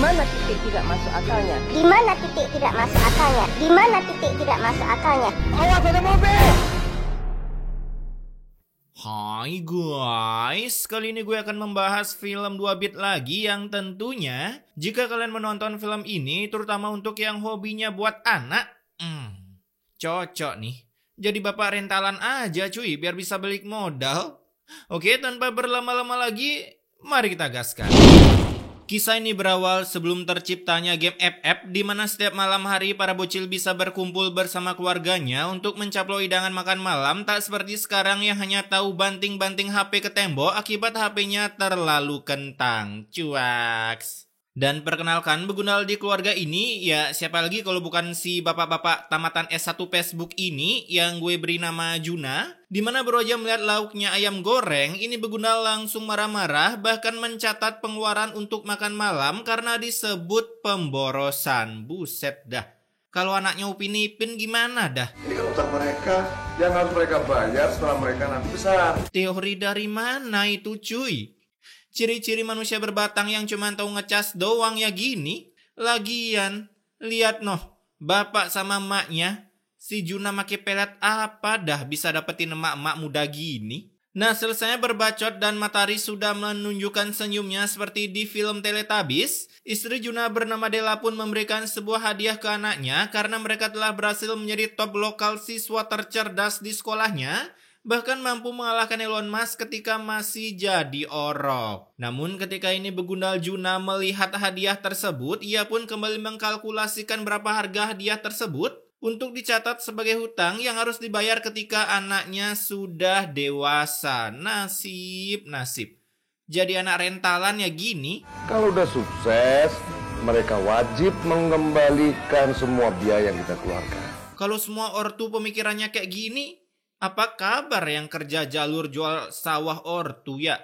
mana titik tidak masuk akalnya? Di mana titik tidak masuk akalnya? Di mana titik tidak masuk akalnya? Awas ada mobil! Hai guys, kali ini gue akan membahas film 2 bit lagi yang tentunya jika kalian menonton film ini, terutama untuk yang hobinya buat anak, cocok nih. Jadi bapak rentalan aja cuy, biar bisa balik modal. Oke, tanpa berlama-lama lagi, mari kita gaskan. Kisah ini berawal sebelum terciptanya game FF, di mana setiap malam hari para bocil bisa berkumpul bersama keluarganya untuk mencaplok hidangan makan malam, tak seperti sekarang yang hanya tahu banting-banting HP ke tembok akibat HP-nya terlalu kentang. Cuaks. Dan perkenalkan, begundal di keluarga ini, ya siapa lagi kalau bukan si bapak-bapak tamatan S1 Facebook ini yang gue beri nama Juna. Dimana baru aja melihat lauknya ayam goreng, ini begundal langsung marah-marah, bahkan mencatat pengeluaran untuk makan malam karena disebut pemborosan. Buset dah. Kalau anaknya Upin Ipin gimana dah? Ini kan utang mereka yang harus mereka bayar setelah mereka nanti besar. Teori dari mana itu cuy? Ciri-ciri manusia berbatang yang cuma tahu ngecas doang ya gini. Lagian, lihat noh, bapak sama emaknya, si Juna make pelet apa dah bisa dapetin emak-emak muda gini? Nah, selesai berbacot dan matahari sudah menunjukkan senyumnya seperti di film Teletubbies, istri Juna bernama Della pun memberikan sebuah hadiah ke anaknya karena mereka telah berhasil menjadi top lokal siswa tercerdas di sekolahnya, bahkan mampu mengalahkan Elon Musk ketika masih jadi orok. Namun ketika ini begundal Juna melihat hadiah tersebut, ia pun kembali mengkalkulasikan berapa harga hadiah tersebut untuk dicatat sebagai hutang yang harus dibayar ketika anaknya sudah dewasa. Nasib. Jadi anak rentalan ya gini. Kalau udah sukses, mereka wajib mengembalikan semua biaya yang kita keluarkan. Kalau semua ortu pemikirannya kayak gini, apa kabar yang kerja jalur jual sawah ortu ya?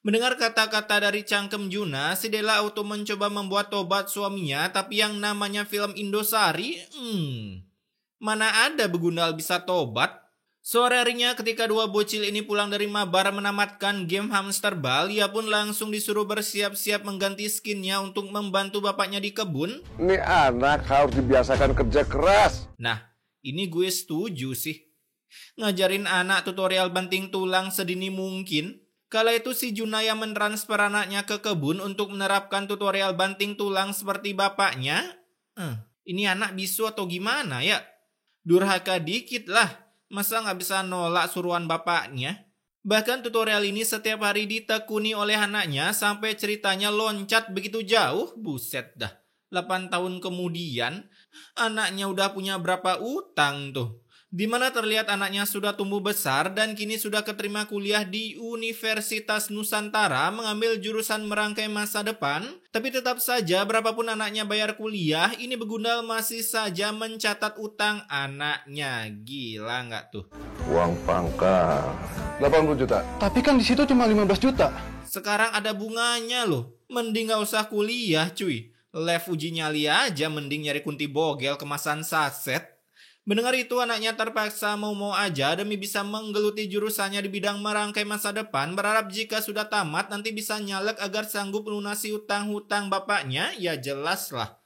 Mendengar kata-kata dari cangkem Juna, si Della auto mencoba membuat tobat suaminya, tapi yang namanya film Indosari, mana ada begundal bisa tobat? Sore harinya ketika dua bocil ini pulang dari mabar menamatkan game hamster ball, ia pun langsung disuruh bersiap-siap mengganti skinnya untuk membantu bapaknya di kebun. Ini anak harus dibiasakan kerja keras. Nah, ini gue setuju sih. Ngajarin anak tutorial banting tulang sedini mungkin. Kala itu si Juna yang mentransfer anaknya ke kebun untuk menerapkan tutorial banting tulang seperti bapaknya. Ini anak bisu atau gimana ya? Durhaka dikit lah. Masa nggak bisa nolak suruhan bapaknya? Bahkan tutorial ini setiap hari ditekuni oleh anaknya sampai ceritanya loncat begitu jauh. Buset dah. 8 tahun kemudian, anaknya udah punya berapa utang tuh. Di mana terlihat anaknya sudah tumbuh besar dan kini sudah keterima kuliah di Universitas Nusantara mengambil jurusan merangkai masa depan. Tapi tetap saja berapapun anaknya bayar kuliah, ini begundal masih saja mencatat utang anaknya. Gila nggak tuh? Uang pangkal 80 juta. Tapi kan di situ cuma 15 juta. Sekarang ada bunganya loh. Mending nggak usah kuliah cuy. Lev uji nyali aja mending nyari kunti bogel kemasan saset. Mendengar itu anaknya terpaksa mau aja demi bisa menggeluti jurusannya di bidang merangkai masa depan, berharap jika sudah tamat nanti bisa nyalek agar sanggup melunasi utang-hutang bapaknya. Ya jelas lah.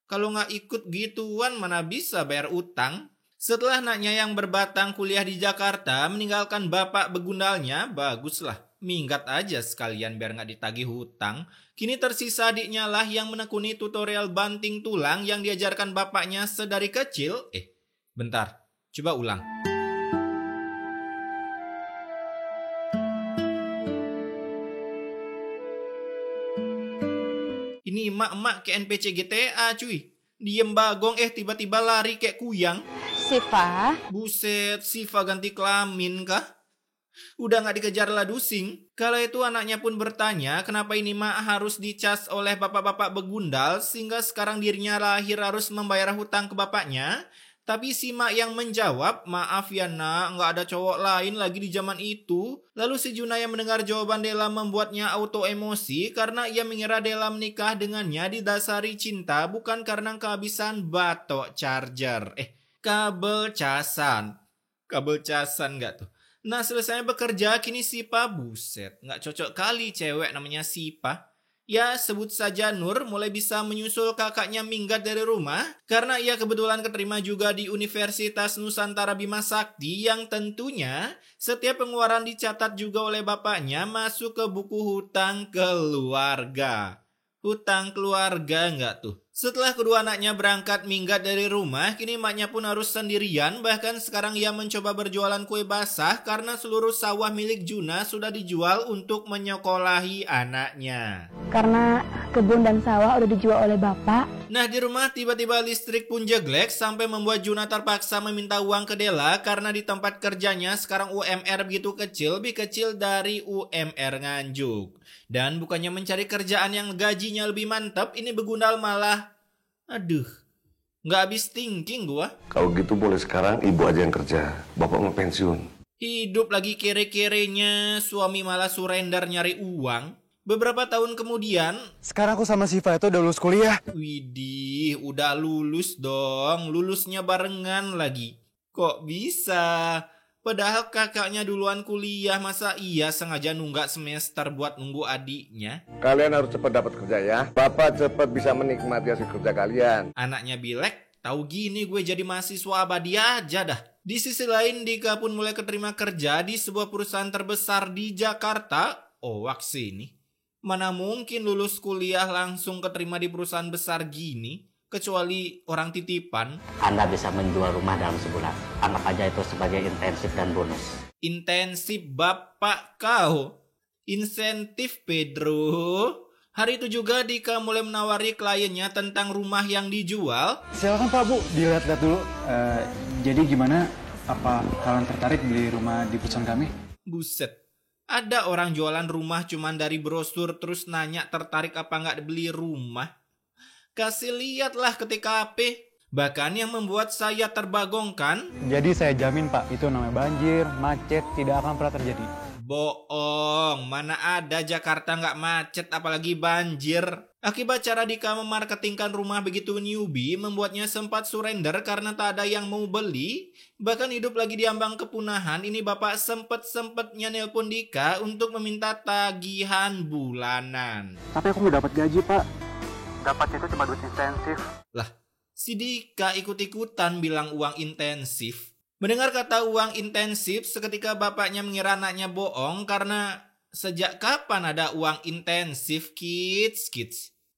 Kalau nggak ikut gituan mana bisa bayar utang. Setelah anaknya yang berbatang kuliah di Jakarta meninggalkan bapak begundalnya, baguslah. Minggat aja sekalian biar nggak ditagih hutang. Kini tersisa adiknya lah yang menekuni tutorial banting tulang yang diajarkan bapaknya sedari kecil. Bentar, coba ulang. Ini emak-emak kayak NPC GTA cuy. Diem bagong tiba-tiba lari kayak kuyang. Siva? Buset, Siva ganti kelamin kah? Udah gak dikejar lah dusing. Kala itu anaknya pun bertanya kenapa ini mak harus dicas oleh bapak-bapak begundal sehingga sekarang dirinya lahir harus membayar hutang ke bapaknya. Tapi si mak yang menjawab, maaf ya nak, nggak ada cowok lain lagi di zaman itu. Lalu si Juna yang mendengar jawaban Della membuatnya auto emosi karena ia mengira Della menikah dengannya didasari cinta bukan karena kehabisan batok charger. Kabel casan. Kabel casan nggak tuh? Nah selesai bekerja kini Sipa, buset, nggak cocok kali cewek namanya Sipa. Ya, sebut saja Nur mulai bisa menyusul kakaknya minggat dari rumah karena ia kebetulan keterima juga di Universitas Nusantara Bima Sakti yang tentunya setiap pengeluaran dicatat juga oleh bapaknya masuk ke buku hutang keluarga. Hutang keluarga nggak tuh? Setelah kedua anaknya berangkat minggat dari rumah, kini maknya pun harus sendirian. Bahkan sekarang ia mencoba berjualan kue basah karena seluruh sawah milik Juna sudah dijual untuk menyekolahi anaknya. Karena kebun dan sawah udah dijual oleh bapak. Nah, di rumah tiba-tiba listrik pun jeglek sampai membuat Juna terpaksa meminta uang ke Della karena di tempat kerjanya sekarang UMR begitu kecil, lebih kecil dari UMR Nganjuk. Dan bukannya mencari kerjaan yang gajinya lebih mantap, ini begundal malah, aduh, nggak habis thinking gua. Kalau gitu boleh sekarang ibu aja yang kerja, bapak mau pensiun. Hidup lagi kere-kerenya, suami malah surrender nyari uang. Beberapa tahun kemudian, Sekarang aku sama Siva itu udah lulus kuliah. widih, udah lulus dong, lulusnya barengan lagi. Kok bisa? Padahal kakaknya duluan kuliah, masa iya sengaja nunggak semester buat nunggu adiknya? Kalian harus cepat dapat kerja ya. Bapak cepat bisa menikmati hasil kerja kalian. Anaknya bilek, tahu gini gue jadi mahasiswa abadi aja dah. Di sisi lain, Dika pun mulai keterima kerja di sebuah perusahaan terbesar di Jakarta. Oh, waks ini. Mana mungkin lulus kuliah langsung keterima di perusahaan besar gini, kecuali orang titipan. Anda bisa menjual rumah dalam sebulan. Anggap aja itu sebagai intensif dan bonus. Intensif bapak kau. Insentif Pedro. Hari itu juga Dika mulai menawari kliennya tentang rumah yang dijual. Silakan Pak Bu, dilihat-lihat dulu. Jadi gimana? Apa kalian tertarik beli rumah di perusahaan kami? Buset. Ada orang jualan rumah cuman dari brosur terus nanya tertarik apa nggak beli rumah. Kasih lihatlah ke TKP. Bahkan yang membuat saya terbagongkan. Jadi saya jamin Pak, itu namanya banjir, macet, tidak akan pernah terjadi. Bohong, mana ada Jakarta nggak macet apalagi banjir. Akibat cara Dika memarketingkan rumah begitu newbie membuatnya sempat surrender karena tak ada yang mau beli. Bahkan hidup lagi diambang kepunahan, ini bapak sempet-sempetnya nelpon Dika untuk meminta tagihan bulanan. Tapi aku nggak dapat gaji Pak. Dapatnya itu cuma duit intensif. Lah, si Dika ikut-ikutan bilang uang intensif. Mendengar kata uang intensif, seketika bapaknya mengira anaknya bohong karena sejak kapan ada uang intensif, kids?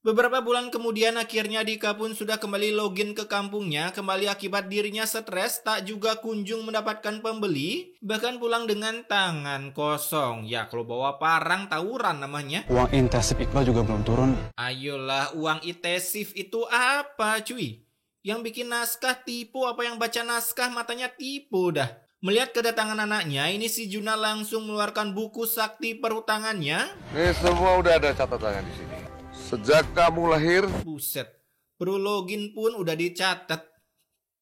Beberapa bulan kemudian akhirnya Dika pun sudah kembali login ke kampungnya, kembali akibat dirinya stres, tak juga kunjung mendapatkan pembeli, bahkan pulang dengan tangan kosong. Ya kalau bawa parang tawuran namanya. Uang intensif Iqbal juga belum turun. Ayolah, uang intensif itu apa cuy? Yang bikin naskah tipu apa yang baca naskah matanya tipu dah. Melihat kedatangan anaknya, ini si Juna langsung mengeluarkan buku sakti perhutangannya. Ini semua udah ada catatannya di sini. Sejak kamu lahir, Buset, perlu login pun udah dicatat.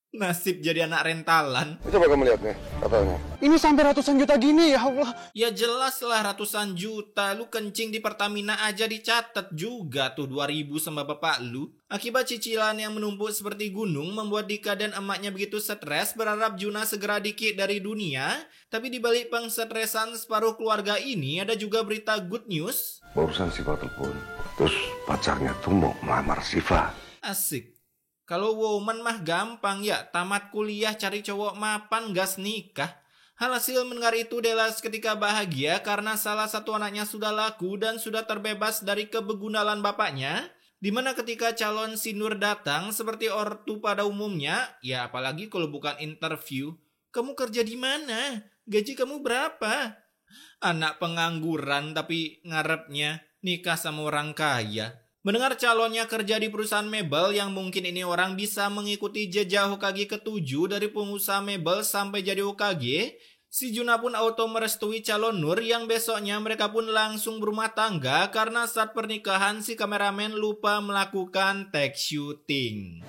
Nasib jadi anak rentalan. coba kamu lihat nih katanya. Ini sampai ratusan juta gini ya Allah. Ya jelas lah ratusan juta. Lu kencing di Pertamina aja dicatat juga tuh 2.000 sama bapak lu. Akibat cicilan yang menumpuk seperti gunung membuat Dika dan emaknya begitu stres berharap Juna segera dikik dari dunia. Tapi di balik pengstresan separuh keluarga ini ada juga berita good news. Barusan Siva telepon. Terus pacarnya tuh mau melamar Siva. Asik. Kalau woman mah gampang ya, tamat kuliah cari cowok mapan gas nikah. Hasil mendengar itu Della seketika bahagia karena salah satu anaknya sudah laku dan sudah terbebas dari kebegundalan bapaknya. Dimana ketika calon sinur datang seperti ortu pada umumnya, ya apalagi kalau bukan interview. Kamu kerja di mana? Gaji kamu berapa? Anak pengangguran tapi ngarepnya nikah sama orang kaya. Mendengar calonnya kerja di perusahaan mebel yang mungkin ini orang bisa mengikuti jejak Hokage ke-7 dari pengusaha mebel sampai jadi Hokage, si Juna pun auto merestui calon Nur yang besoknya mereka pun langsung berumah tangga karena saat pernikahan si kameramen lupa melakukan take shooting.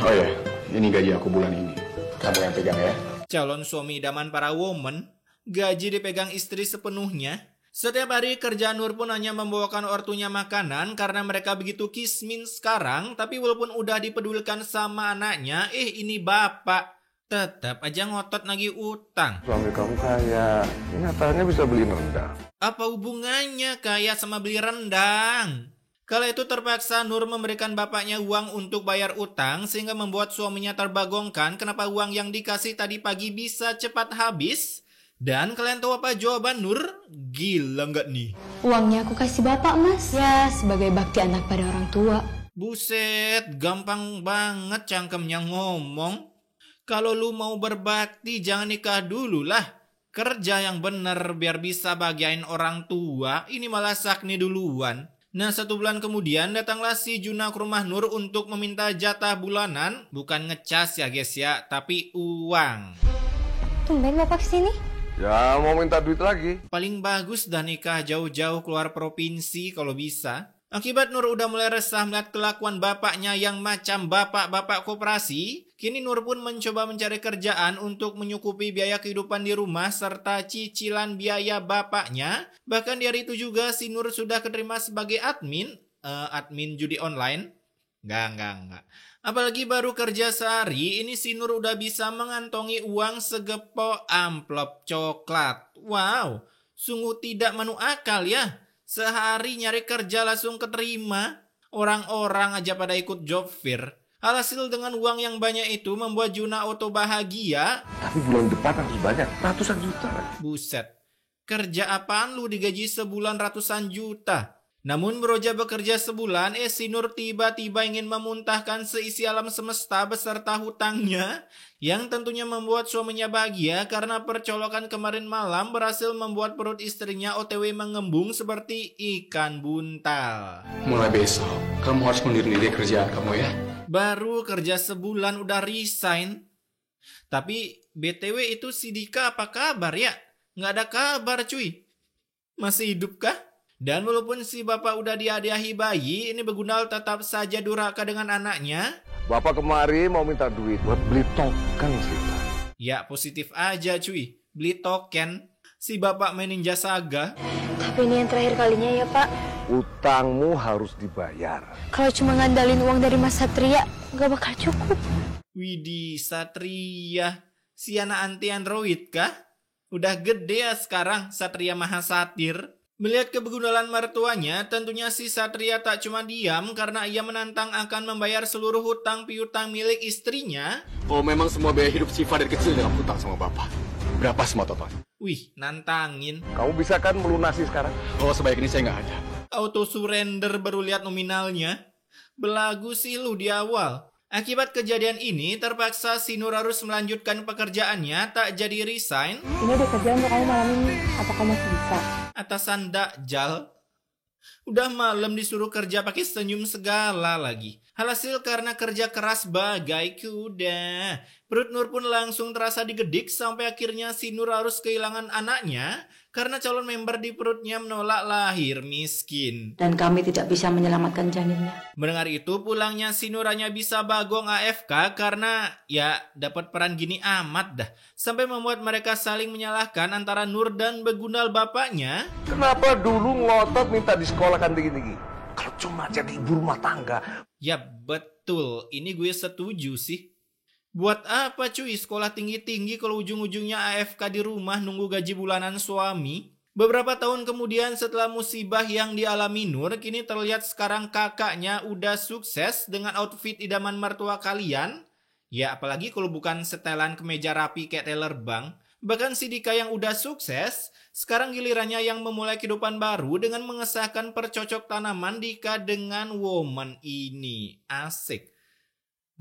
Oh ya, ini gaji aku bulan ini. Kamu yang pegang ya. Calon suami idaman para woman, gaji dipegang istri sepenuhnya. Setiap hari kerja Nur pun hanya membawakan ortunya makanan karena mereka begitu kismin sekarang. Tapi walaupun udah dipedulikan sama anaknya, ini bapak tetap aja ngotot nagih utang. Suami kamu kaya, nyatanya bisa beli rendang. Apa hubungannya kaya sama beli rendang? Kala itu terpaksa Nur memberikan bapaknya uang untuk bayar utang sehingga membuat suaminya terbagongkan kenapa uang yang dikasih tadi pagi bisa cepat habis. Dan kalian tahu apa jawaban Nur? Gila nggak nih? Uangnya aku kasih bapak, Mas. Ya, sebagai bakti anak pada orang tua. Buset, gampang banget cangkemnya ngomong. Kalau lu mau berbakti jangan nikah dulu lah. Kerja yang bener biar bisa bagiain orang tua. Ini malah sakni duluan. Nah, 1 bulan kemudian datanglah si Juna ke rumah Nur untuk meminta jatah bulanan. Bukan ngecas ya guys ya, tapi uang. Tumben bapak kesini? Ya, mau minta duit lagi. Paling bagus dah nikah jauh-jauh keluar provinsi kalau bisa. Akibat Nur udah mulai resah melihat kelakuan bapaknya yang macam bapak-bapak koperasi, kini Nur pun mencoba mencari kerjaan untuk menyukupi biaya kehidupan di rumah serta cicilan biaya bapaknya. Bahkan di hari itu juga si Nur sudah keterima sebagai admin judi online. Enggak. Apalagi baru kerja sehari, ini si Nur udah bisa mengantongi uang segepok amplop coklat. Wow, sungguh tidak masuk akal ya. Sehari nyari kerja langsung keterima. Orang-orang aja pada ikut job fair. Alhasil dengan uang yang banyak itu membuat Juna Auto bahagia. Tapi bulan depan harus banyak, ratusan juta. Buset, kerja apaan lu digaji sebulan ratusan juta? Namun beroja bekerja sebulan, si Nur tiba-tiba ingin memuntahkan seisi alam semesta beserta hutangnya, yang tentunya membuat suaminya bahagia karena percolokan kemarin malam berhasil membuat perut istrinya OTW mengembung seperti ikan buntal. Mulai besok, kamu harus mendiri kerjaan kamu ya. Baru kerja sebulan udah resign. Tapi BTW itu si Dika apa kabar ya? Nggak ada kabar cuy. Masih hidup kah? Dan walaupun si bapak udah dihadiahi bayi, ini Begundal tetap saja durhaka dengan anaknya. Bapak kemari mau minta duit buat beli token sih, Pak. Ya positif aja cuy, beli token. Si bapak main Ninja Saga. Tapi ini yang terakhir kalinya ya, Pak. Utangmu harus dibayar. Kalau cuma ngandalin uang dari Mas Satria, nggak bakal cukup. Widih, Satria. Si anak anti android kah? Udah gede ya sekarang Satria Mahasatir. Melihat kebegundalan mertuanya, tentunya si Satria tak cuma diam karena ia menantang akan membayar seluruh hutang piutang milik istrinya. Oh, memang semua biaya hidup Siva dari kecil dengan hutang sama bapak. Berapa semua total? Wih, nantangin. Kamu bisa kan melunasi sekarang? Oh, sebaik ini saya nggak ada. Auto surrender baru lihat nominalnya. Belagu sih lu di awal. Akibat kejadian ini, terpaksa si Nur harus melanjutkan pekerjaannya, tak jadi resign. Ini ada kerjaan untuk kamu malam ini. Apa kamu masih bisa? Atasan Dakjal. Udah malam disuruh kerja pakai senyum segala lagi. Alhasil karena kerja keras bagai kuda, perut Nur pun langsung terasa digedik sampai akhirnya si Nur harus kehilangan anaknya karena calon member di perutnya menolak lahir miskin. Dan kami tidak bisa menyelamatkan janinnya. Mendengar itu pulangnya si Nur hanya bisa bagong AFK karena ya dapat peran gini amat dah. Sampai membuat mereka saling menyalahkan antara Nur dan Begundal bapaknya. Kenapa dulu ngotot minta disekolahkan tinggi-tinggi? Kalau cuma jadi ibu rumah tangga. Ya betul, ini gue setuju sih. Buat apa cuy sekolah tinggi-tinggi kalau ujung-ujungnya AFK di rumah nunggu gaji bulanan suami? Beberapa tahun kemudian setelah musibah yang dialami Nur, kini terlihat sekarang kakaknya udah sukses dengan outfit idaman mertua kalian. Ya apalagi kalau bukan setelan kemeja rapi kayak Taylor Bank. Bahkan si Dika yang udah sukses, sekarang gilirannya yang memulai kehidupan baru dengan mengesahkan percocok tanaman Dika dengan woman ini. Asik.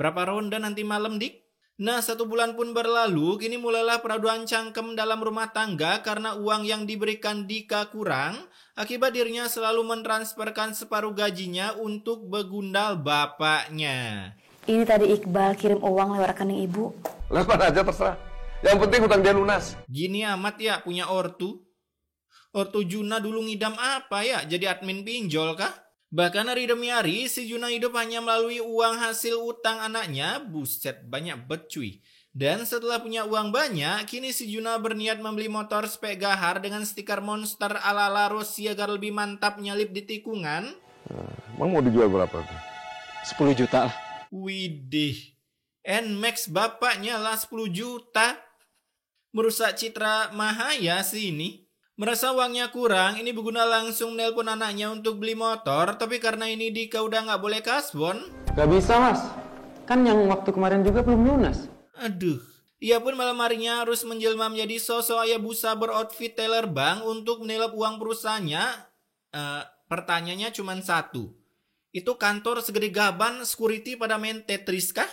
Berapa ronde nanti malam, Dik? Nah, 1 bulan pun berlalu, kini mulailah peraduan cangkem dalam rumah tangga karena uang yang diberikan Dika kurang. Akibat dirinya selalu mentransferkan separuh gajinya untuk Begundal bapaknya. Ini tadi Iqbal kirim uang lewat rekening ibu. Lewat aja terserah. Yang penting hutang dia lunas. Gini amat ya punya ortu. Ortu Juna dulu ngidam apa ya? Jadi admin pinjol kah? Bahkan hari demi hari si Juna hidup hanya melalui uang hasil utang anaknya. Buset, banyak bet cuy. Dan setelah punya uang banyak, kini si Juna berniat membeli motor spek gahar dengan stiker monster ala-ala Rossi agar lebih mantap nyalip di tikungan. Emang mau dijual berapa tuh? 10 juta lah. Widih, NMAX bapaknya lah 10 juta. Merusak citra Mahaya sih ini. Merasa uangnya kurang, ini Bu Guna langsung nelpon anaknya untuk beli motor. Tapi karena ini Dika udah nggak boleh kasbon. Gak bisa mas, kan yang waktu kemarin juga belum lunas. Aduh, ia pun malam harinya harus menjelma menjadi sosok ayah busa beroutfit teller bank untuk menilap uang perusahaannya. Pertanyaannya cuma satu. Itu kantor segede gaban security pada main Tetris kah?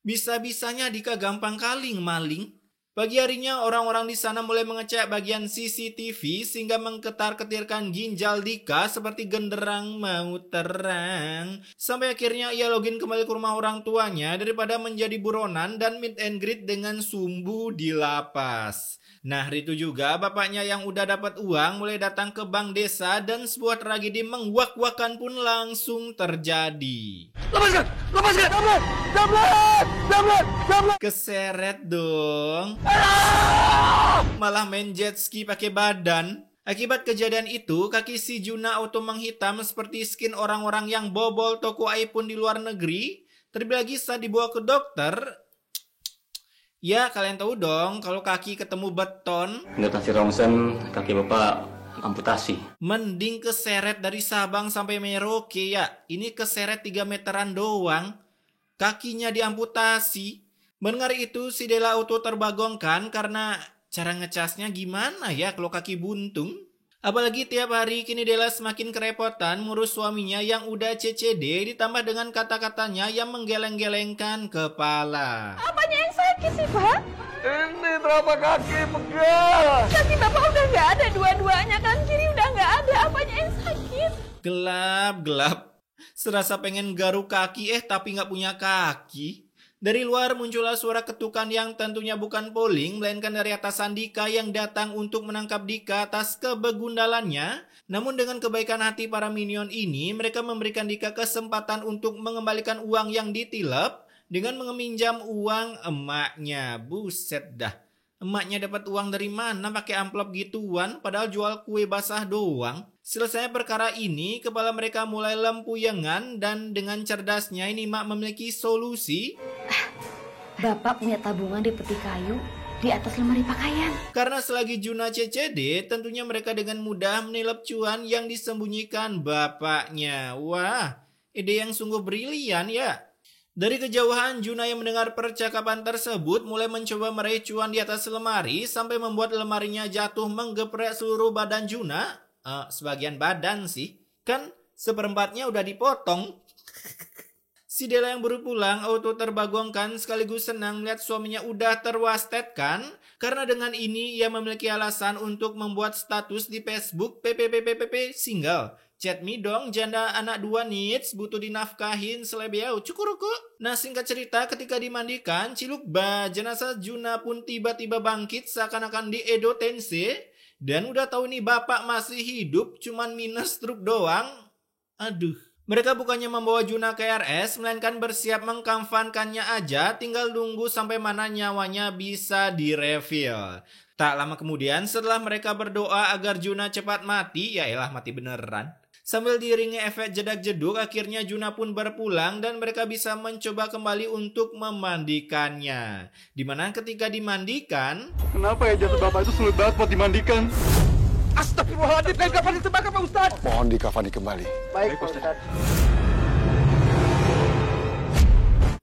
Bisa-bisanya Dika gampang kali maling. Pagi harinya orang-orang di sana mulai mengecek bagian CCTV sehingga mengketar-ketirkan ginjal Dika seperti genderang mau terang. Sampai akhirnya ia login kembali ke rumah orang tuanya daripada menjadi buronan dan meet and greet dengan sumbu di lapas. Nah, itu juga bapaknya yang udah dapat uang mulai datang ke bank desa dan sebuah tragedi mengwak-wakan pun langsung terjadi. Lepaskan! Jamlet! Keseret dong. Malah main jet ski pakai badan. Akibat kejadian itu, kaki si Juna auto menghitam seperti skin orang-orang yang bobol toko iPhone di luar negeri. Terlebih lagi saat dibawa ke dokter. Ya, kalian tahu dong kalau kaki ketemu beton. Ngetasi rongsen, kaki bapak amputasi. Mending keseret dari Sabang sampai Merauke ya. Ini keseret 3 meteran doang. Kakinya diamputasi. Mendengar itu, si Dela auto terbagongkan karena cara ngecasnya gimana ya kalau kaki buntung. Apalagi tiap hari kini Dela semakin kerepotan ngurus suaminya yang udah CCD ditambah dengan kata-katanya yang menggeleng-gelengkan kepala. Apanya yang sakit sih, Pak? Ini telapak kaki pegal. Kaki Bapak udah nggak ada dua-duanya, kan kiri udah nggak ada. Apanya yang sakit? Gelap. Serasa pengen garuk kaki tapi nggak punya kaki. Dari luar muncullah suara ketukan yang tentunya bukan polling, melainkan dari atasan Dika yang datang untuk menangkap Dika atas kebegundalannya. Namun dengan kebaikan hati para minion ini, mereka memberikan Dika kesempatan untuk mengembalikan uang yang ditilep dengan meminjam uang emaknya. Buset dah. Emaknya dapat uang dari mana pakai amplop gituan padahal jual kue basah doang. Selesai perkara ini, kepala mereka mulai lempuyengan dan dengan cerdasnya ini mak memiliki solusi. Bapak punya tabungan di peti kayu di atas lemari pakaian. Karena selagi Juna CCD, tentunya mereka dengan mudah menilap cuan yang disembunyikan bapaknya. Wah, ide yang sungguh brilian ya. Dari kejauhan, Juna yang mendengar percakapan tersebut mulai mencoba meraih cuan di atas lemari sampai membuat lemarinya jatuh menggeprek seluruh badan Juna. Sebagian badan sih. Kan seperempatnya udah dipotong. Si Dela yang baru pulang auto terbagongkan sekaligus senang melihat suaminya udah terwastetkan. Karena dengan ini ia memiliki alasan untuk membuat status di Facebook PPPPPP single. Chat me dong, janda anak 2 needs, butuh dinafkahin, selebeau, cukuruku. Nah, singkat cerita, ketika dimandikan, cilukba, jenazah Juna pun tiba-tiba bangkit seakan-akan di Edo Tensei. Dan udah tahu nih bapak masih hidup, cuman minus stroke doang. Aduh. Mereka bukannya membawa Juna ke RS, melainkan bersiap mengkamfankannya aja, tinggal nunggu sampai mana nyawanya bisa direfill. Tak lama kemudian, setelah mereka berdoa agar Juna cepat mati, ya elah mati beneran. Sambil diiringi efek jedak-jeduk, akhirnya Juna pun berpulang dan mereka bisa mencoba kembali untuk memandikannya. Dimana ketika dimandikan... Kenapa ya jasad bapak itu sulit banget buat dimandikan? Astagfirullahaladzim, kain kafan diterbakar Pak Ustadz. Mohon dikafani kembali. Baik, Pak Ustadz.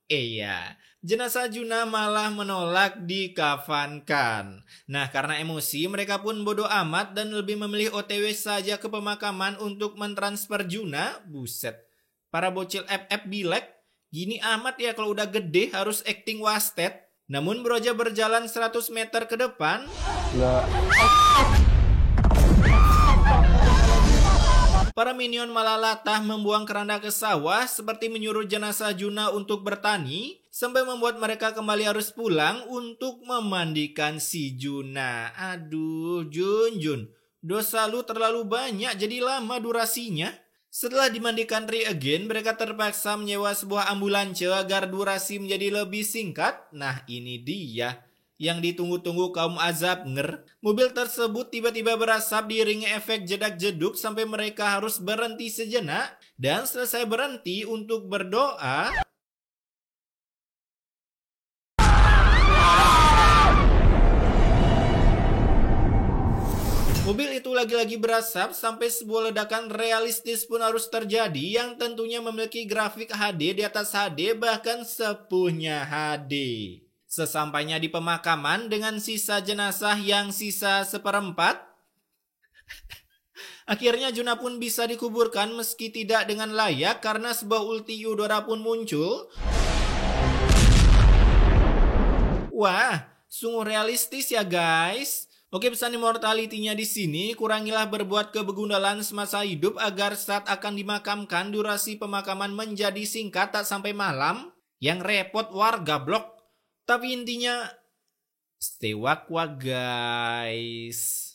Iya, jenazah Juna malah menolak dikafankan. Nah, karena emosi, mereka pun bodoh amat dan lebih memilih OTW saja ke pemakaman untuk mentransfer Juna. Buset, para bocil FF bilek, gini amat ya kalau udah gede harus acting wasted. Namun baru aja berjalan 100 meter ke depan, para minion malah latah membuang keranda ke sawah seperti menyuruh jenazah Juna untuk bertani sampai membuat mereka kembali harus pulang untuk memandikan si Juna. Aduh, Jun, dosa lu terlalu banyak jadi lama durasinya. Setelah dimandikan again, mereka terpaksa menyewa sebuah ambulans agar durasi menjadi lebih singkat. Nah, ini dia yang ditunggu-tunggu kaum azabnger. Mobil tersebut tiba-tiba berasap diiringi efek jedak-jeduk sampai mereka harus berhenti sejenak. Dan selesai berhenti untuk berdoa, Mobil itu lagi-lagi berasap sampai sebuah ledakan realistis pun harus terjadi yang tentunya memiliki grafik HD di atas HD bahkan sepuhnya HD. Sesampainya di pemakaman dengan sisa jenazah yang sisa seperempat, akhirnya Juna pun bisa dikuburkan meski tidak dengan layak karena sebuah ulti udara pun muncul. Wah, sungguh realistis ya guys. Oke, pesan immortality-nya di sini, kurangilah berbuat kebegundalan semasa hidup agar saat akan dimakamkan durasi pemakaman menjadi singkat tak sampai malam yang repot warga blok. Tapi intinya stay wakwa guys.